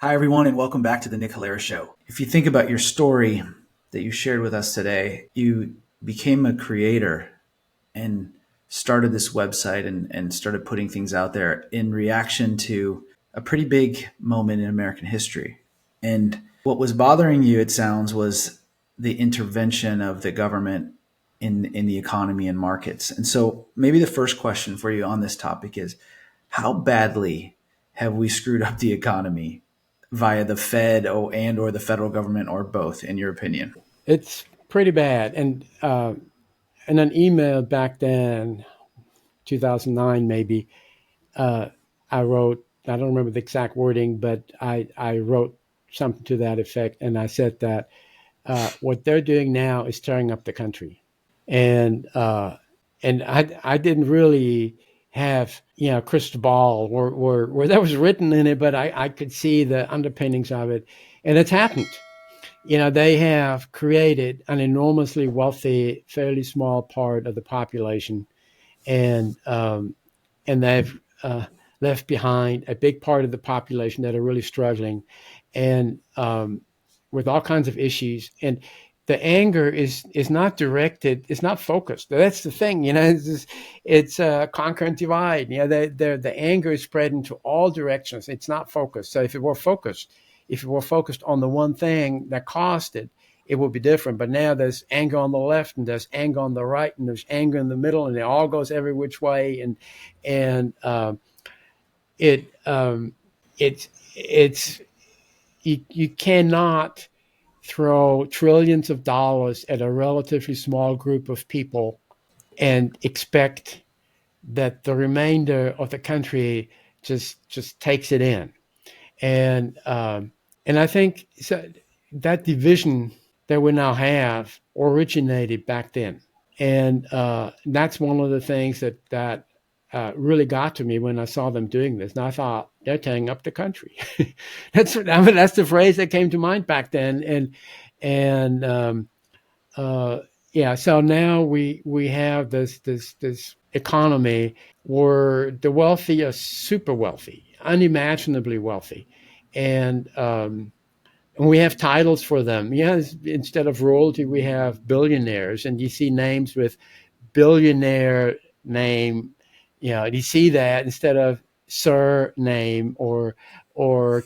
Hi, everyone, and welcome back to the Nick Hilaire Show. If you think about your story that you shared with us today, you became a creator and started this website and started putting things out there in reaction to a pretty big moment in American history. And what was bothering you, it sounds, was the intervention of the government in the economy and markets. And so maybe the first question for you on this topic is, how badly have we screwed up the economy via the Fed or the federal government or both, in your opinion? It's pretty bad. And in an email back then, 2009 maybe, uh, I wrote, I don't remember the exact wording, but I wrote something to that effect. And I said that what they're doing now is tearing up the country. And I didn't really have crystal ball where that was written in it, but I could see the underpinnings of it, and it's happened. They have created an enormously wealthy, fairly small part of the population, and they've left behind a big part of the population that are really struggling, and with all kinds of issues. And the anger is not directed, it's not focused. That's the thing, it's conquer and divide. The anger is spread into all directions. It's not focused. So if it were focused on the one thing that caused it, it would be different. But now there's anger on the left, and there's anger on the right, and there's anger in the middle, and it all goes every which way. And it it's you cannot throw trillions of dollars at a relatively small group of people and expect that the remainder of the country just takes it in. And I think so, that division that we now have originated back then, and that's one of the things that really got to me when I saw them doing this. And I thought, they're tearing up the country. That's the phrase that came to mind back then. And yeah, so now we have this economy where the wealthy are super wealthy, unimaginably wealthy, and we have titles for them. Instead of royalty, we have billionaires, and you see names with billionaire name. You see that instead of sir name or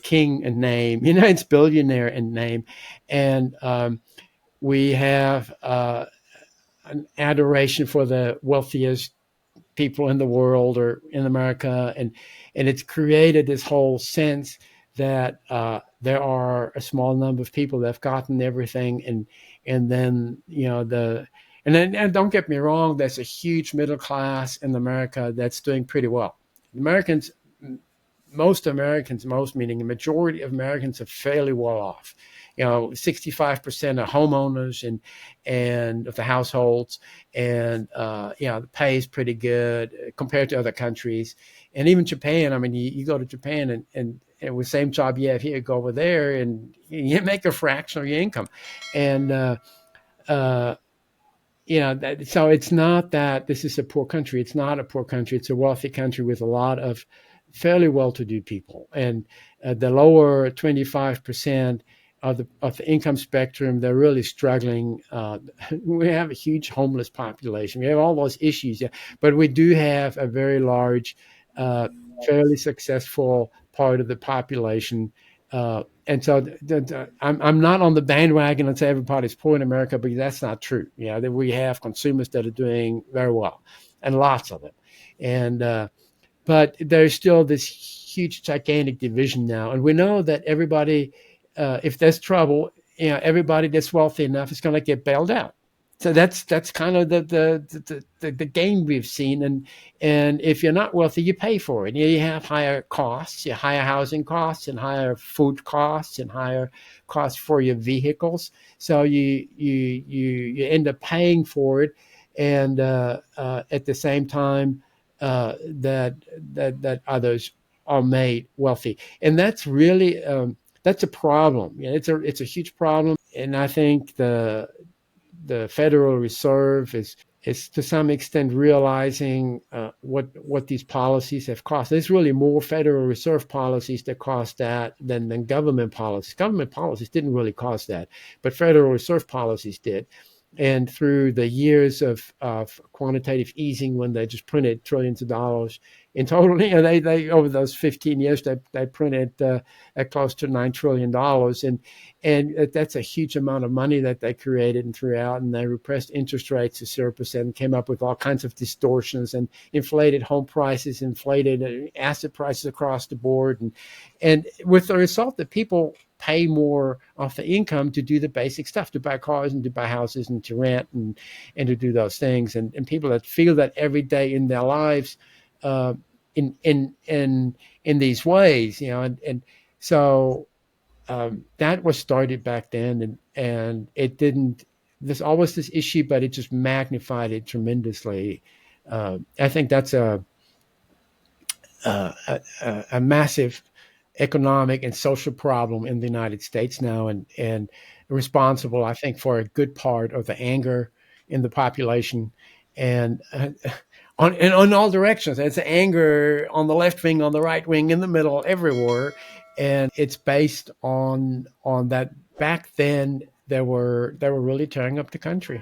king and name. It's billionaire and name, and we have an adoration for the wealthiest people in the world or in America, and it's created this whole sense that there are a small number of people that have gotten everything, and then and don't get me wrong, there's a huge middle class in America that's doing pretty well. Americans, most meaning the majority of Americans, are fairly well off. 65% are homeowners and of the households, and the pay is pretty good compared to other countries, and even Japan. I mean, you go to Japan and with the same job you have here, go over there and you make a fraction of your income, and uh, so it's not that this is a poor country. It's not a poor country. It's a wealthy country with a lot of fairly well-to-do people, and the lower 25% of the income spectrum, they're really struggling. We have a huge homeless population. We have all those issues, yeah, but we do have a very large, fairly successful part of the population. And so I'm not on the bandwagon and say everybody's poor in America, because that's not true. That we have consumers that are doing very well, and lots of them. And but there's still this huge, gigantic division now, and we know that everybody, if there's trouble, everybody that's wealthy enough is going to get bailed out. So that's kind of the game we've seen, and if you're not wealthy, you pay for it. You have higher costs, higher housing costs, and higher food costs, and higher costs for your vehicles. So you end up paying for it, and at the same time that others are made wealthy, and that's really that's a problem. It's a huge problem, and I think the Federal Reserve is to some extent realizing what these policies have cost. There's really more Federal Reserve policies that cost that than government policies. Government policies didn't really cost that, but Federal Reserve policies did. And through the years of quantitative easing, when they just printed trillions of dollars in total, they over those 15 years they printed at close to $9 trillion, and that's a huge amount of money that they created and threw out. And they repressed interest rates to 0%, and came up with all kinds of distortions and inflated home prices, inflated asset prices across the board, and with the result that people pay more off the income to do the basic stuff, to buy cars and to buy houses and to rent and to do those things. And people that feel that every day in their lives, uh, in these ways, and so that was started back then, and it didn't. There's always this issue, but it just magnified it tremendously. I think that's a massive economic and social problem in the United States now, and responsible, I think, for a good part of the anger in the population, and on all directions. It's anger on the left wing, on the right wing, in the middle, everywhere, and it's based on that. Back then, they were really tearing up the country.